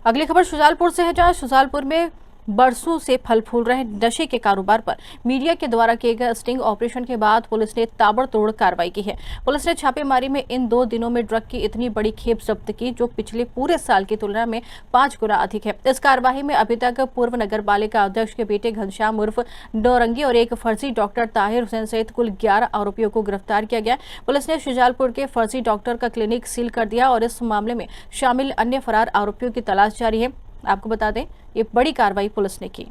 अगली खबर शुजालपुर से है, जहां शुजालपुर में बरसों से फल फूल रहे नशे के कारोबार पर मीडिया के द्वारा किए गए स्टिंग ऑपरेशन के बाद पुलिस ने ताबड़तोड़ कार्रवाई की है। पुलिस ने छापेमारी में इन 2 दिनों में ड्रग की इतनी बड़ी खेप जब्त की जो पिछले पूरे साल की तुलना में 5 गुना अधिक है। इस कार्रवाई में अभी तक पूर्व नगर पालिका अध्यक्ष के बेटे घनश्याम उर्फ नौरंगी और एक फर्जी डॉक्टर ताहिर हुसैन सहित कुल 11 आरोपियों को गिरफ्तार किया गया। पुलिस ने शुजालपुर के फर्जी डॉक्टर का क्लिनिक सील कर दिया और इस मामले में शामिल अन्य फरार आरोपियों की तलाश जारी है। आपको बता दें, ये बड़ी कार्रवाई पुलिस ने की।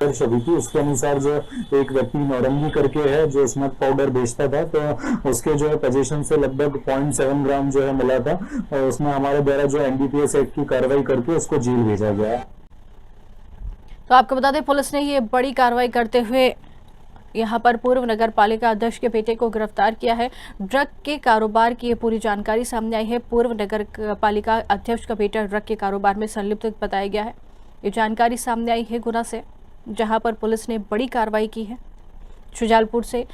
छवि थी, उसके अनुसार जो एक व्यक्ति नौरंगी करके है जो स्मोक पाउडर बेचता था, तो उसके जो है पोजीशन से लगभग 0.7 ग्राम जो है मिला था और उसमें हमारे द्वारा जो एनडीपीएस एक्ट की कार्रवाई करके उसको जेल भेजा गया। तो आपको बता दें, पुलिस ने ये बड़ी कार्रवाई करते हुए यहां पर पूर्व नगर पालिका अध्यक्ष के बेटे को गिरफ्तार किया है। ड्रग के कारोबार की ये पूरी जानकारी सामने आई है। पूर्व नगर पालिका अध्यक्ष का बेटा ड्रग के कारोबार में संलिप्त बताया गया है। ये जानकारी सामने आई है गुना से, जहां पर पुलिस ने बड़ी कार्रवाई की है। शुजालपुर से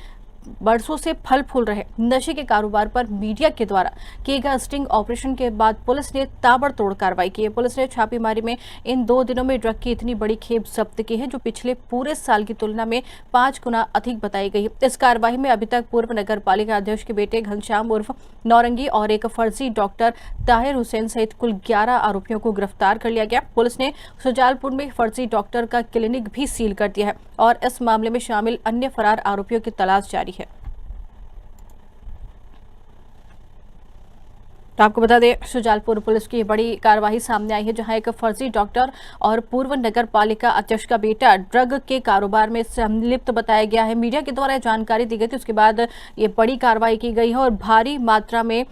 बरसों से फल फूल रहे नशे के कारोबार पर मीडिया के द्वारा किए गए स्टिंग ऑपरेशन के बाद पुलिस ने ताबड़तोड़ कार्रवाई की है। पुलिस ने छापेमारी में इन 2 दिनों में ड्रग की इतनी बड़ी खेप जब्त की है जो पिछले पूरे साल की तुलना में 5 गुना अधिक बताई गई है। इस कार्रवाई में अभी तक पूर्व नगर पालिका अध्यक्ष के बेटे घनश्याम उर्फ नौरंगी और एक फर्जी डॉक्टर ताहिर हुसैन सहित कुल 11 आरोपियों को गिरफ्तार कर लिया गया। पुलिस ने शुजालपुर में फर्जी डॉक्टर का क्लिनिक भी सील कर दिया है और इस मामले में शामिल अन्य फरार आरोपियों की तलाश जारी है। तो आपको बता दें, शुजालपुर पुलिस की बड़ी कार्रवाई सामने आई है, जहां एक फर्जी डॉक्टर और पूर्व नगर पालिका अध्यक्ष का बेटा ड्रग के कारोबार में संलिप्त बताया गया है। मीडिया के द्वारा जानकारी दी गई थी, उसके बाद ये बड़ी कार्रवाई की गई है और भारी मात्रा में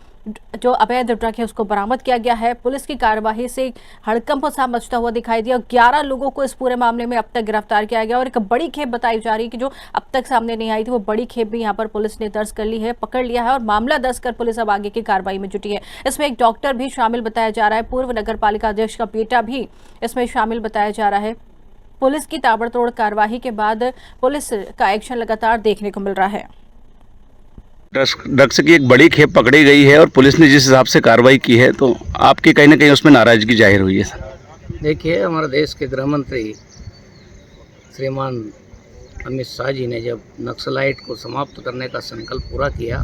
जो अवैध ड्रग है उसको बरामद किया गया है। पुलिस की कार्यवाही से हड़कंप सा मचता हुआ दिखाई दिया। 11 लोगों को इस पूरे मामले में अब तक गिरफ्तार किया गया और एक बड़ी खेप बताई जा रही है कि जो अब तक सामने नहीं आई थी, वो बड़ी खेप भी यहां पर पुलिस ने दर्ज कर ली है, पकड़ लिया है और मामला दर्ज कर पुलिस अब आगे की कार्रवाई में जुटी है। इसमें एक डॉक्टर भी शामिल बताया जा रहा है, पूर्व नगर पालिका अध्यक्ष का बेटा भी इसमें शामिल बताया जा रहा है। पुलिस की ताबड़तोड़ कार्रवाई के बाद पुलिस का एक्शन लगातार देखने को मिल रहा है। ड्रग्स की एक बड़ी खेप पकड़ी गई है और पुलिस ने जिस हिसाब से कार्रवाई की है, तो आपकी कहीं ना कहीं उसमें नाराजगी जाहिर हुई है सर। देखिए, हमारे देश के गृह मंत्री श्रीमान अमित शाह जी ने जब नक्सलाइट को समाप्त करने का संकल्प पूरा किया,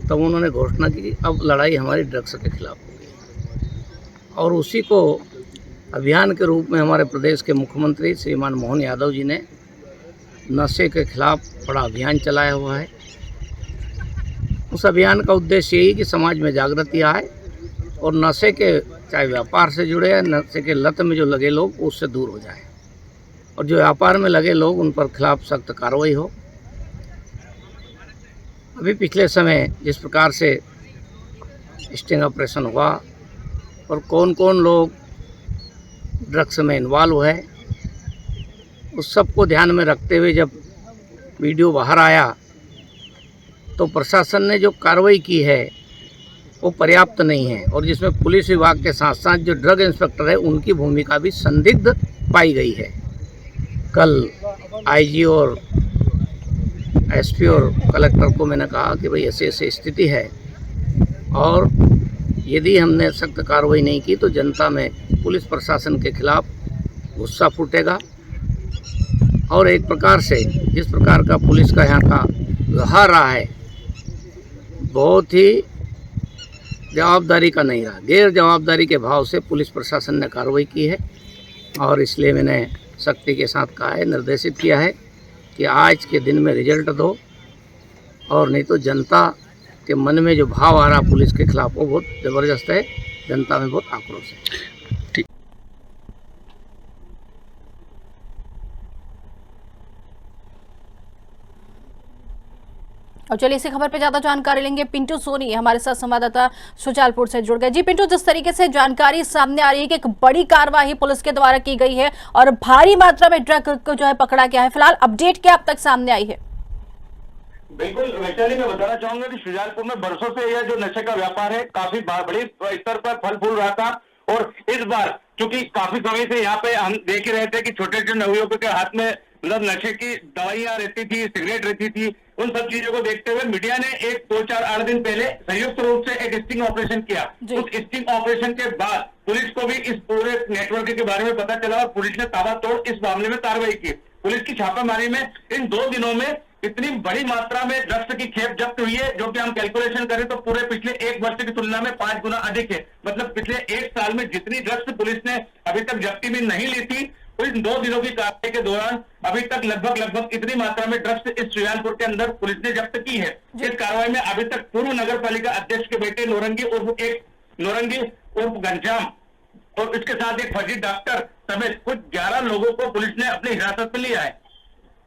तब उन्होंने घोषणा की कि अब लड़ाई हमारी ड्रग्स के खिलाफ होगी और उसी को अभियान के रूप में हमारे प्रदेश के मुख्यमंत्री श्रीमान मोहन यादव जी ने नशे के खिलाफ बड़ा अभियान चलाया हुआ है। उस अभियान का उद्देश्य यही कि समाज में जागृति आए और नशे के चाहे व्यापार से जुड़े या नशे के लत में जो लगे लोग उससे दूर हो जाए और जो व्यापार में लगे लोग उन पर खिलाफ सख्त कार्रवाई हो। अभी पिछले समय जिस प्रकार से स्टिंग ऑपरेशन हुआ और कौन कौन लोग ड्रग्स में इन्वॉल्व है, उस सब को ध्यान में रखते हुए जब वीडियो बाहर आया तो प्रशासन ने जो कार्रवाई की है वो पर्याप्त नहीं है और जिसमें पुलिस विभाग के साथ साथ जो ड्रग इंस्पेक्टर है उनकी भूमिका भी संदिग्ध पाई गई है। कल आईजी और एसपी और कलेक्टर को मैंने कहा कि भाई ऐसी ऐसी स्थिति है और यदि हमने सख्त कार्रवाई नहीं की तो जनता में पुलिस प्रशासन के खिलाफ गुस्सा फूटेगा और एक प्रकार से जिस प्रकार का पुलिस का यहाँ का व्यवहार रहा है बहुत ही जवाबदारी का नहीं रहा, गैर जवाबदारी के भाव से पुलिस प्रशासन ने कार्रवाई की है और इसलिए मैंने सख्ती के साथ कहा है, निर्देशित किया है कि आज के दिन में रिजल्ट दो और नहीं तो जनता के मन में जो भाव आ रहा पुलिस के खिलाफ वो बहुत ज़बरदस्त है, जनता में बहुत आक्रोश है। और चलिए इसी खबर पे ज्यादा जानकारी लेंगे। पिंटू सोनी हमारे साथ संवाददाता शुजालपुर से जुड़ गए। जी पिंटू, जिस तरीके से जानकारी सामने आ रही है कि एक बड़ी कार्रवाई पुलिस के द्वारा की गई है और भारी मात्रा में ड्रग को जो है पकड़ा गया है, फिलहाल अपडेट क्या अब तक सामने आई है? बिल्कुल वैशाली, मैं बताना चाहूंगा कि शुजालपुर में बरसों से यह जो नशे का व्यापार है काफी बड़ी स्तर पर फल फूल रहा था और इस बार क्योंकि काफी समय से यहाँ पे हम देख ही रहे थे कि छोटे छोटे नवयुवकों के हाथ में मतलब नशे की दवाइयां रहती थी, सिगरेट रहती थी, उन सब चीजों को देखते हुए मीडिया ने एक 2-4-8 दिन पहले संयुक्त रूप से एक स्टिंग ऑपरेशन किया। उस स्टिंग ऑपरेशन के बाद पुलिस को भी इस पूरे नेटवर्क के बारे में पता चला और पुलिस ने ताबड़तोड़ इस मामले में कार्रवाई की। पुलिस की छापेमारी में इन 2 दिनों में इतनी बड़ी मात्रा में ड्रग्स की खेप जब्त हुई है, जो कि हम कैलकुलेशन करें तो पूरे पिछले 1 वर्ष की तुलना में 5 गुना अधिक है। मतलब पिछले 1 साल में जितनी ड्रग्स पुलिस ने अभी तक जब्ती में नहीं ली थी, इन 2 दिनों की कार्रवाई के दौरान अभी तक लगभग इतनी मात्रा में ड्रग्स इस सुजानपुर के अंदर पुलिस ने जब्त की है। इस कार्रवाई में अभी तक पूर्व नगर पालिका अध्यक्ष के बेटे नौरंगी उर्फ घनश्याम और इसके साथ एक फर्जी डॉक्टर समेत कुछ 11 लोगों को पुलिस ने अपनी हिरासत में लिया है।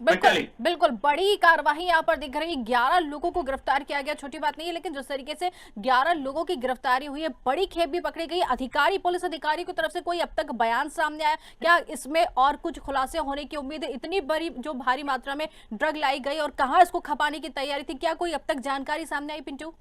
बिल्कुल बिल्कुल बड़ी कार्रवाई यहाँ पर दिख रही है। 11 लोगों को गिरफ्तार किया गया, छोटी बात नहीं है, लेकिन जिस तरीके से 11 लोगों की गिरफ्तारी हुई है, बड़ी खेप भी पकड़ी गई। अधिकारी, पुलिस अधिकारी की तरफ से कोई अब तक बयान सामने आया क्या? इसमें और कुछ खुलासे होने की उम्मीद है? इतनी बड़ी जो भारी मात्रा में ड्रग लाई गई और कहाँ इसको खपाने की तैयारी थी, क्या कोई अब तक जानकारी सामने आई पिंटू?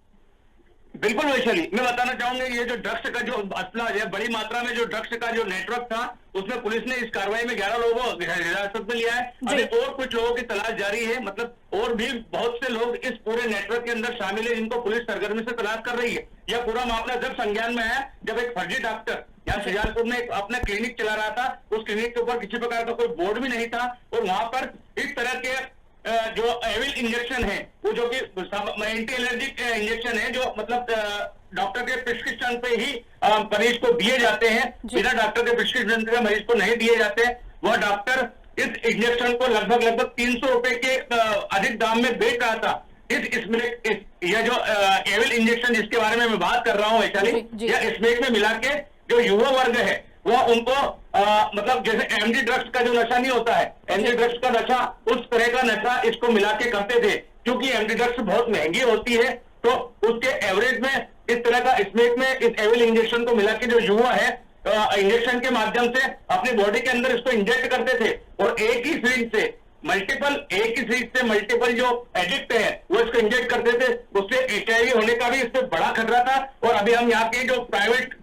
बिल्कुल वैशाली, मैं बताना चाहूंगा ये जो ड्रग्स का जो असला है, बड़ी मात्रा में जो ड्रग्स का जो नेटवर्क था, उसमें पुलिस ने इस कार्रवाई में 11 लोगों को हिरासत में लिया है। अभी और कुछ लोगों की तलाश जारी है। मतलब और भी बहुत से लोग इस पूरे नेटवर्क के अंदर शामिल है, जिनको पुलिस सरगर्मी से तलाश कर रही है। यह पूरा मामला जब संज्ञान में आया, जब एक फर्जी डॉक्टर यहाँ शुजालपुर में अपना क्लिनिक चला रहा था, उस क्लिनिक के ऊपर किसी प्रकार का कोई बोर्ड भी नहीं था और वहां पर इस तरह के जो एविल इंजेक्शन है, वो जो कि एंटी एलर्जिक इंजेक्शन है, जो मतलब डॉक्टर के प्रिस्क्रिप्शन पे ही मरीज को दिए जाते हैं, बिना डॉक्टर के प्रिस्क्रिप्शन के मरीज को नहीं दिए जाते। वह डॉक्टर इस इंजेक्शन को लगभग 300 रुपए के अधिक दाम में बेच रहा था। यह जो एविल इंजेक्शन जिसके बारे में मैं बात कर रहा हूँ वैशाली, यह स्मेक में मिला के जो युवा वर्ग है वह उनको मतलब जैसे एमडी ड्रग्स का जो नशा नहीं होता है, एमडी ड्रग्स का नशा, उस तरह का नशा इसको मिला के करते थे। क्योंकि एमडी ड्रग्स बहुत महंगी होती है, तो उसके एवरेज में इस तरह का स्मेक में इस एविल इंजेक्शन को मिला के जो युवा है इंजेक्शन के माध्यम से अपनी बॉडी के अंदर इसको इंजेक्ट करते थे और एक ही सीरीज से मल्टीपल जो एडिक्ट है वो इसको इंजेक्ट करते थे। उससे HIV होने का भी इससे बड़ा खतरा था। और अभी हम यहाँ के जो प्राइवेट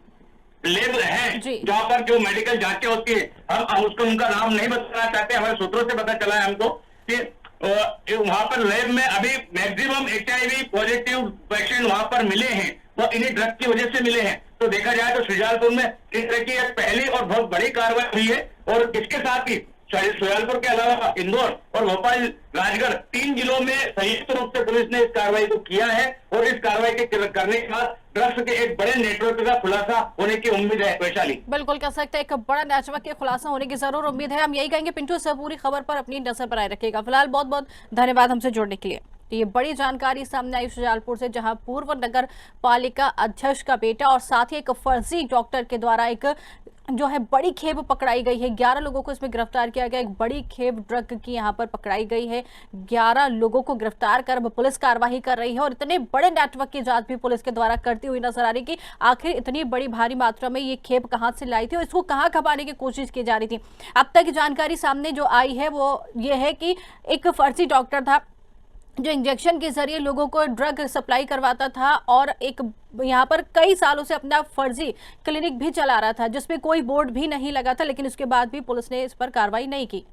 लैब है, जहाँ पर जो मेडिकल जांचें होती है, हम उसको उनका नाम नहीं बताना चाहते, हमारे सूत्रों से पता चला है हमको कि वहां पर लैब में अभी मैक्सिमम HIV पॉजिटिव पेशेंट वहां पर मिले हैं, वो इन्हीं ड्रग की वजह से मिले हैं। तो देखा जाए तो शुजालपुर में इस तरह की एक पहली और बहुत बड़ी कार्रवाई हुई है। और इसके साथ ही शुजालपुर के अलावा इंदौर और भोपाल, राजगढ़ 3 जिलों में संयुक्त रूप से पुलिस ने इस कार्रवाई को किया है और इस कार्रवाई के करने के बाद ड्रग्स के एक बड़े नेटवर्क का खुलासा होने की उम्मीद है वैशाली। बिल्कुल कह सकते हैं, एक बड़ा नेटवर्क के खुलासा होने की जरूर उम्मीद है। हम यही कहेंगे पिंटू से पूरी खबर पर अपनी नजर बनाए रखिएगा। फिलहाल बहुत बहुत धन्यवाद हमसे जुड़ने के लिए। तो ये बड़ी जानकारी सामने आई शुजालपुर से, जहां पूर्व नगर पालिका अध्यक्ष का बेटा और साथ ही एक फर्जी डॉक्टर के द्वारा एक जो है बड़ी खेप पकड़ाई गई है। 11 लोगों को इसमें गिरफ्तार किया गया। एक बड़ी खेप ड्रग की यहां पर पकड़ाई गई है। 11 लोगों को गिरफ्तार कर पुलिस कार्रवाई कर रही है और इतने बड़े नेटवर्क की जांच भी पुलिस के द्वारा करती हुई नजर आ रही कि आखिर इतनी बड़ी भारी मात्रा में ये खेप कहां से लाई थी और इसको कहां खपाने की कोशिश की जा रही थी। अब तक की जानकारी सामने जो आई है वो ये है कि एक फर्जी डॉक्टर था जो इंजेक्शन के जरिए लोगों को ड्रग सप्लाई करवाता था और एक यहाँ पर कई सालों से अपना फर्जी क्लिनिक भी चला रहा था, जिसमें कोई बोर्ड भी नहीं लगा था, लेकिन उसके बाद भी पुलिस ने इस पर कार्रवाई नहीं की।